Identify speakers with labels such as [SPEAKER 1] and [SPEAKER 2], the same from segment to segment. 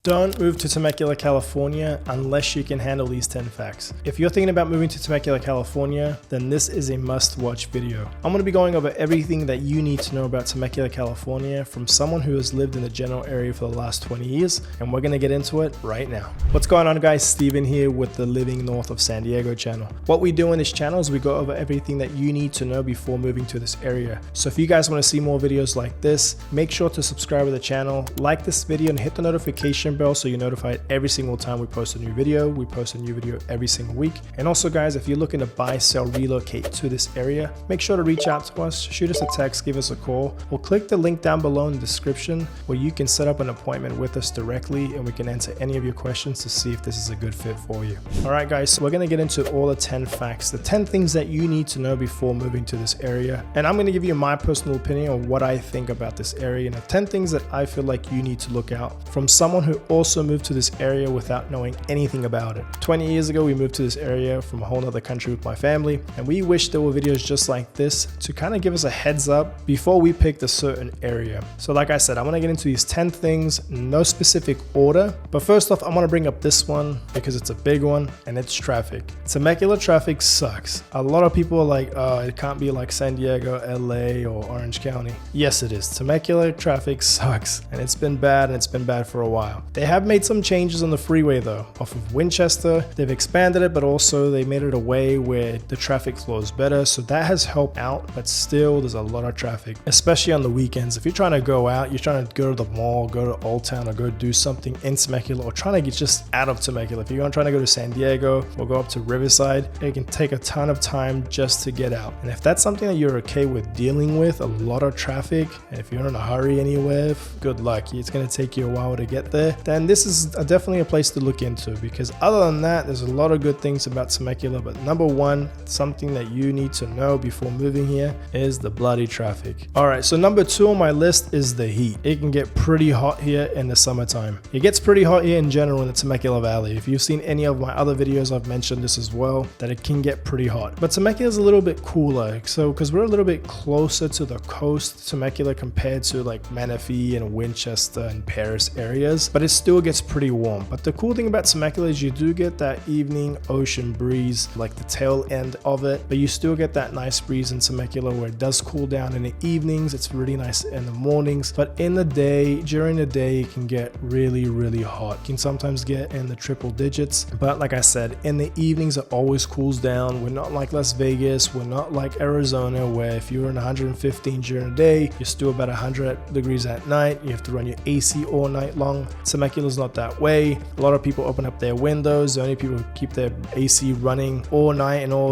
[SPEAKER 1] Don't move to Temecula, California unless you can handle these 10 facts. If you're thinking about moving to Temecula, California, then this is a must-watch video. I'm going to be going over everything that you need to know about Temecula, California from someone who has lived in the general area for the last 20 years, and we're going to get into it right now. What's going on, guys? Steven here with the Living North of San Diego channel. What we do in this channel is we go over everything that you need to know before moving to this area. So if you guys want to see more videos like this, make sure to subscribe to the channel, like this video, and hit the notification bell so you're notified every single time we post a new video. We post a new video every single week. And also, guys, if you're looking to buy, sell, relocate to this area, make sure to reach out to us, shoot us a text, give us a call, or click the link down below in the description where you can set up an appointment with us directly and we can answer any of your questions to see if this is a good fit for you. All right, guys, so we're going to get into all the 10 facts, the 10 things that you need to know before moving to this area. And I'm going to give you my personal opinion on what I think about this area and the 10 things that I feel like you need to look out from someone who also moved to this area without knowing anything about it. 20 years ago, we moved to this area from a whole other country with my family, and we wish there were videos just like this to kind of give us a heads up before we picked a certain area. So like I said, I'm going to get into these 10 things, no specific order, but first off, I want to bring up this one because it's a big one, and it's traffic. Temecula traffic sucks. A lot of people are like, oh, it can't be like San Diego, LA, or Orange County. Yes, it is. Temecula traffic sucks, and it's been bad, and it's been bad for a while. They have made some changes on the freeway though. Off of Winchester, they've expanded it, but also they made it a way where the traffic flows better, so that has helped out, but still there's a lot of traffic, especially on the weekends. If you're trying to go out, you're trying to go to the mall, go to Old Town, or go do something in Temecula, or trying to get just out of Temecula. If you're trying to go to San Diego or go up to Riverside, it can take a ton of time just to get out. And if that's something that you're okay with dealing with, a lot of traffic, and if you're in a hurry anywhere, good luck. It's going to take you a while to get there. Then this is definitely a place to look into, because other than that, there's a lot of good things about Temecula, but number one, something that you need to know before moving here is the bloody traffic. All right, so number two on my list is the heat. It can get pretty hot here in the summertime. It gets pretty hot here in general in the Temecula Valley. If you've seen any of my other videos, I've mentioned this as well, that it can get pretty hot. But Temecula is a little bit cooler, so because we're a little bit closer to the coast, Temecula, compared to like Menifee and Winchester and Paris areas, but it still gets pretty warm. But the cool thing about Temecula is you do get that evening ocean breeze, like the tail end of it, but you still get that nice breeze in Temecula where it does cool down in the evenings. It's really nice in the mornings, but in the day, during the day, it can get really, really hot. It can sometimes get in the triple digits, but like I said, in the evenings, it always cools down. We're not like Las Vegas. We're not like Arizona, where if you're in 115 during the day, you're still about 100 degrees at night. You have to run your AC all night long. Temecula's not that way. A lot of people open up their windows. The only people keep their AC running all night and all,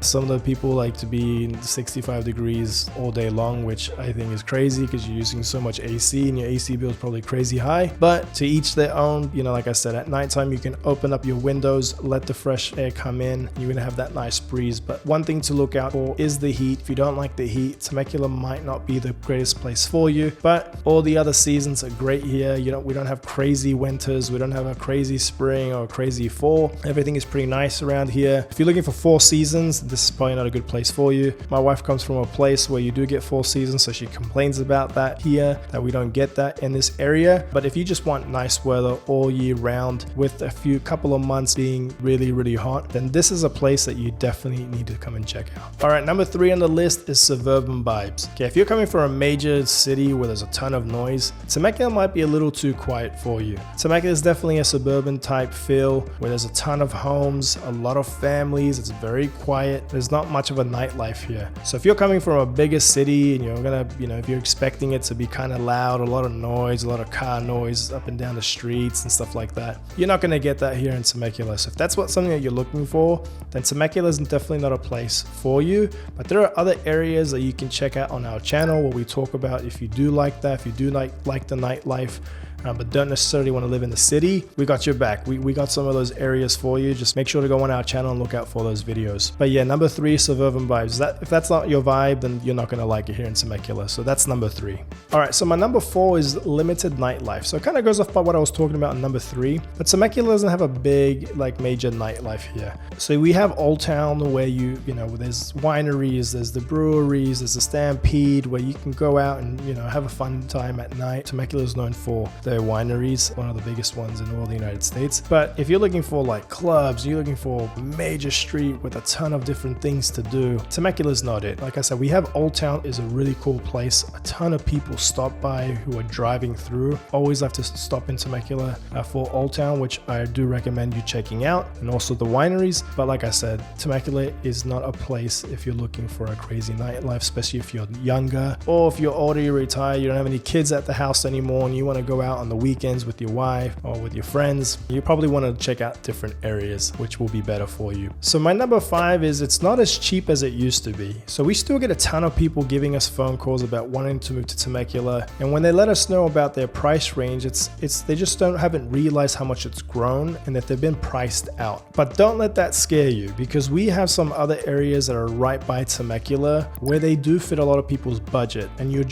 [SPEAKER 1] some of the people like to be 65 degrees all day long, which I think is crazy because you're using so much AC and your AC bill is probably crazy high. But to each their own, like I said, at nighttime, you can open up your windows, let the fresh air come in. You're going to have that nice breeze. But one thing to look out for is the heat. If you don't like the heat, Temecula might not be the greatest place for you, but all the other seasons are great here. We don't have crazy winters. We don't have a crazy spring or a crazy fall. Everything is pretty nice around here. If you're looking for 4 seasons, this is probably not a good place for you. My wife comes from a place where you do get 4 seasons, so she complains about that here, that we don't get that in this area. But if you just want nice weather all year round with a couple of months being really, really hot, then this is a place that you definitely need to come and check out. All right, number 3 on the list is suburban vibes. Okay, if you're coming from a major city where there's a ton of noise, Temecula might be a little too quiet for you. Temecula is definitely a suburban type feel where there's a ton of homes, a lot of families. It's very quiet. There's not much of a nightlife here. So if you're coming from a bigger city and you're gonna, if you're expecting it to be kind of loud, a lot of noise, a lot of car noise up and down the streets and stuff like that, you're not gonna get that here in Temecula. So if that's something that you're looking for, then Temecula is definitely not a place for you. But there are other areas that you can check out on our channel where we talk about if you do like that, if you do like the nightlife, but don't necessarily want to live in the city, we got your back. We got some of those areas for you. Just make sure to go on our channel and look out for those videos. But yeah, number 3, suburban vibes. If that's not your vibe, then you're not going to like it here in Temecula. So that's number 3. All right, so my number 4 is limited nightlife. So it kind of goes off by what I was talking about in number 3, but Temecula doesn't have a big, major nightlife here. So we have Old Town where there's wineries, there's the breweries, there's the Stampede where you can go out and, have a fun time at night. Temecula is known for the their wineries, one of the biggest ones in all the United States. But if you're looking for like clubs, you're looking for a major street with a ton of different things to do, Temecula is not it. Like I said, we have Old Town is a really cool place. A ton of people stop by who are driving through. Always like to stop in Temecula for Old Town, which I do recommend you checking out, and also the wineries. But like I said, Temecula is not a place if you're looking for a crazy nightlife, especially if you're younger, or if you're older, you're retired, you don't have any kids at the house anymore, and you want to go out on the weekends with your wife or with your friends. You probably want to check out different areas, which will be better for you. So my number 5 is it's not as cheap as it used to be. So we still get a ton of people giving us phone calls about wanting to move to Temecula, and when they let us know about their price range, they just haven't realized how much it's grown and that they've been priced out. But don't let that scare you, because we have some other areas that are right by Temecula where they do fit a lot of people's budget, and you're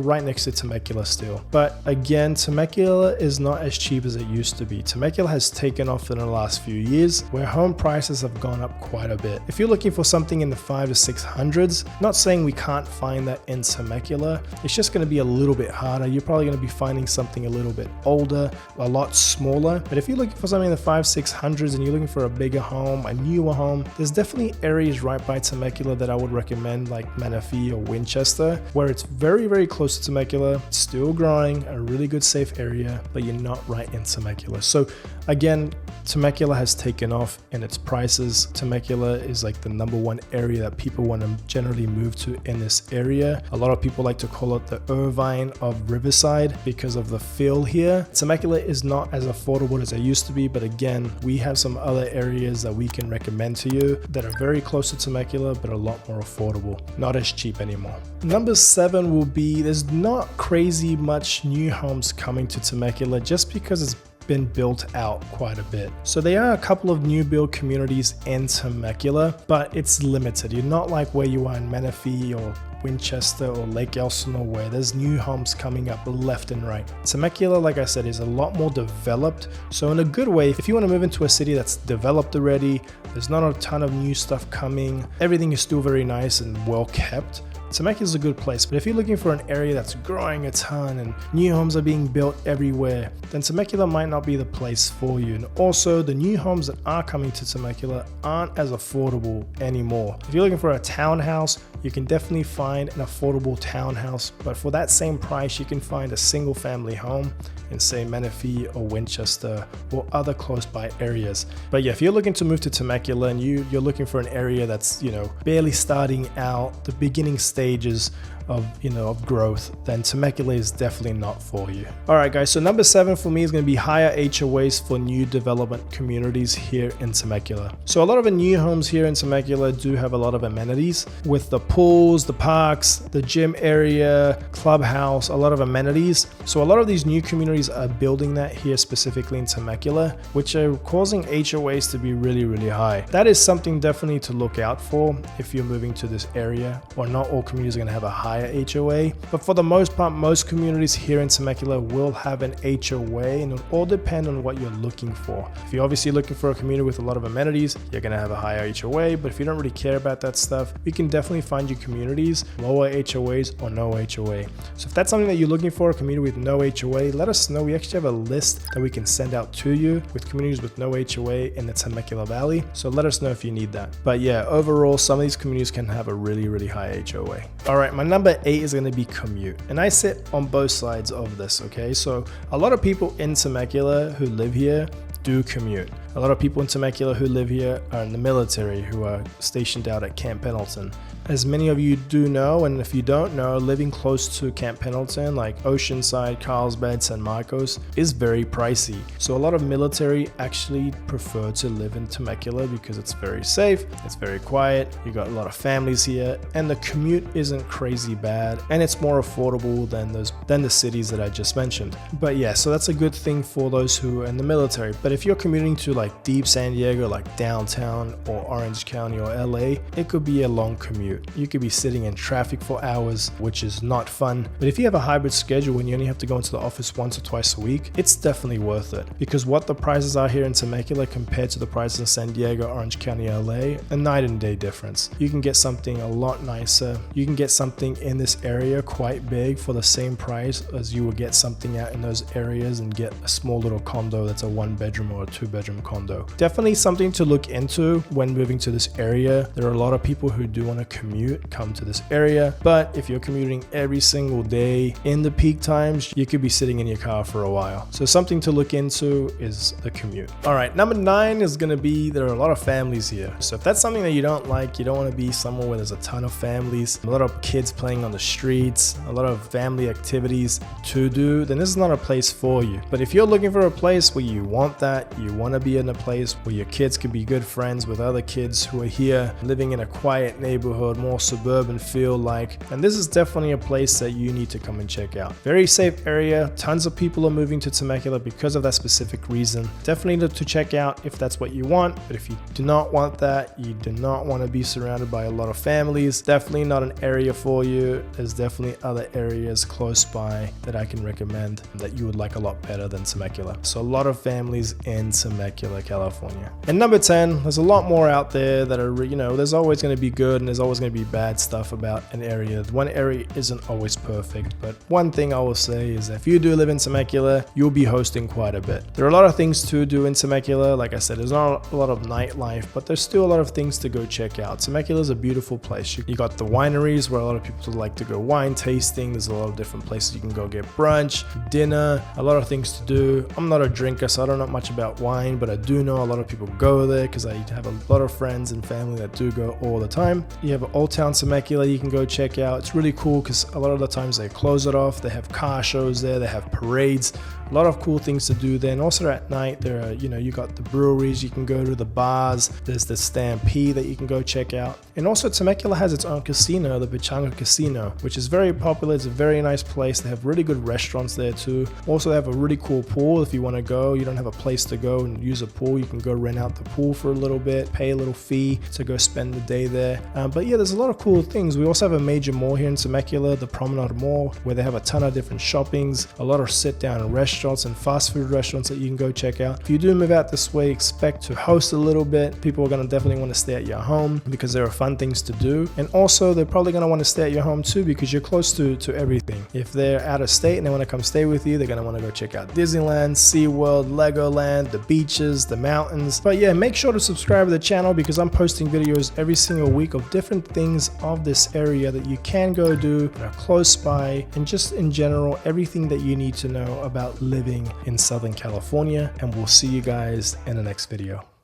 [SPEAKER 1] right next to Temecula still. But again, Temecula is not as cheap as it used to be. Temecula has taken off in the last few years, where home prices have gone up quite a bit. If you're looking for something in the 500s to 600s, not saying we can't find that in Temecula, it's just going to be a little bit harder. You're probably going to be finding something a little bit older, a lot smaller. But if you're looking for something in the 500s, 600s and you're looking for a bigger home, a newer home, there's definitely areas right by Temecula that I would recommend, like Menifee or Winchester, where it's very, very close to Temecula, still growing, a really good safe area, but you're not right in Temecula. So again, Temecula has taken off in its prices. Temecula is like the number one area that people want to generally move to in this area. A lot of people like to call it the Irvine of Riverside because of the feel here. Temecula is not as affordable as it used to be, but again, we have some other areas that we can recommend to you that are very close to Temecula, but a lot more affordable, not as cheap anymore. Number 7 will be, there's not crazy much new homes coming to Temecula just because it's been built out quite a bit. So there are a couple of new build communities in Temecula, but it's limited. You're not like where you are in Menifee or Winchester or Lake Elsinore, where there's new homes coming up left and right. Temecula, like I said, is a lot more developed. So in a good way, if you want to move into a city that's developed already, there's not a ton of new stuff coming, everything is still very nice and well kept, Temecula is a good place. But if you're looking for an area that's growing a ton and new homes are being built everywhere, then Temecula might not be the place for you. And also, the new homes that are coming to Temecula aren't as affordable anymore. If you're looking for a townhouse, you can definitely find an affordable townhouse, but for that same price, you can find a single family home in, say, Menifee or Winchester or other close by areas. But yeah, if you're looking to move to Temecula and you're looking for an area that's, barely starting out, the beginning stages of growth, then Temecula is definitely not for you. All right, guys, so number 7 for me is going to be higher HOAs for new development communities here in Temecula. So a lot of the new homes here in Temecula do have a lot of amenities with the pools, the parks, the gym area, clubhouse, a lot of amenities. So a lot of these new communities are building that here specifically in Temecula, which are causing HOAs to be really, really high. That is something definitely to look out for if you're moving to this area, or not all communities are going to have a higher HOA, but for the most part, most communities here in Temecula will have an HOA, and it all depends on what you're looking for. If you're obviously looking for a community with a lot of amenities, you're going to have a higher HOA, but if you don't really care about that stuff, we can definitely find you communities, lower HOAs or no HOA. So if that's something that you're looking for, a community with no HOA, let us know. We actually have a list that we can send out to you with communities with no HOA in the Temecula Valley, so let us know if you need that. But yeah, overall, some of these communities can have a really, really high HOA. All right, my number 8 is going to be commute, and I sit on both sides of this. Okay, so a lot of people in Temecula who live here do commute. A lot of people in Temecula who live here are in the military, who are stationed out at Camp Pendleton. As many of you do know, and if you don't know, living close to Camp Pendleton, like Oceanside, Carlsbad, San Marcos, is very pricey. So a lot of military actually prefer to live in Temecula because it's very safe, it's very quiet, you got a lot of families here, and the commute isn't crazy bad, and it's more affordable than the cities that I just mentioned. But yeah, so that's a good thing for those who are in the military. But if you're commuting to like deep San Diego, like downtown or Orange County or LA, it could be a long commute. You could be sitting in traffic for hours, which is not fun. But if you have a hybrid schedule and you only have to go into the office once or twice a week, it's definitely worth it, because what the prices are here in Temecula compared to the prices in San Diego, Orange County, LA, a night and day difference. You can get something a lot nicer. You can get something in this area quite big for the same price as you would get something out in those areas and get a small little condo that's a 1-bedroom or a 2-bedroom condo. Definitely something to look into when moving to this area. There are a lot of people who do want to commute, come to this area, but if you're commuting every single day in the peak times, you could be sitting in your car for a while. So something to look into is the commute. All right, number 9 is going to be, there are a lot of families here. So if that's something that you don't like, you don't want to be somewhere where there's a ton of families, a lot of kids playing on the streets, a lot of family activities to do, then this is not a place for you. But if you're looking for a place where you want that, you want to be in a place where your kids can be good friends with other kids who are here, living in a quiet neighborhood, more suburban feel like, and this is definitely a place that you need to come and check out. Very safe area. Tons of people are moving to Temecula because of that specific reason. Definitely need to check out if that's what you want. But if you do not want that, you do not want to be surrounded by a lot of families, definitely not an area for you. There's definitely other areas close by that I can recommend that you would like a lot better than Temecula. So a lot of families in Temecula, California. And number 10, there's a lot more out there that are, there's always going to be good and there's always going to be bad stuff about an area. One area isn't always perfect, but one thing I will say is that if you do live in Temecula, you'll be hosting quite a bit. There are a lot of things to do in Temecula. Like I said, there's not a lot of nightlife, but there's still a lot of things to go check out. Temecula is a beautiful place. You got the wineries where a lot of people like to go wine tasting. There's a lot of different places you can go get brunch, dinner, a lot of things to do. I'm not a drinker, so I don't know much about wine, but I do know a lot of people go there because I have a lot of friends and family that do go all the time. You have Old Town Temecula you can go check out. It's really cool because a lot of the times they close it off. They have car shows there, they have parades, a lot of cool things to do there. And also at night there are, you got the breweries you can go to, the bars, there's the Stampede that you can go check out. And also Temecula has its own casino, the Pechanga Casino, which is very popular. It's a very nice place. They have really good restaurants there too. Also they have a really cool pool. If you want to go, you don't have a place to go and use a pool, you can go rent out the pool for a little bit, pay a little fee to go spend the day there. But yeah, there's a lot of cool things. We also have a major mall here in Temecula, the Promenade Mall, where they have a ton of different shoppings, a lot of sit-down restaurants and fast food restaurants that you can go check out. If you do move out this way, expect to host a little bit. People are going to definitely want to stay at your home because there are fun things to do. And also they're probably going to want to stay at your home too because you're close to everything. If they're out of state and they want to come stay with you, they're going to want to go check out Disneyland, SeaWorld, Legoland, the beaches, the mountains. But yeah, make sure to subscribe to the channel because I'm posting videos every single week of different things of this area that you can go do that are close by, and just in general, everything that you need to know about living in Southern California. And we'll see you guys in the next video.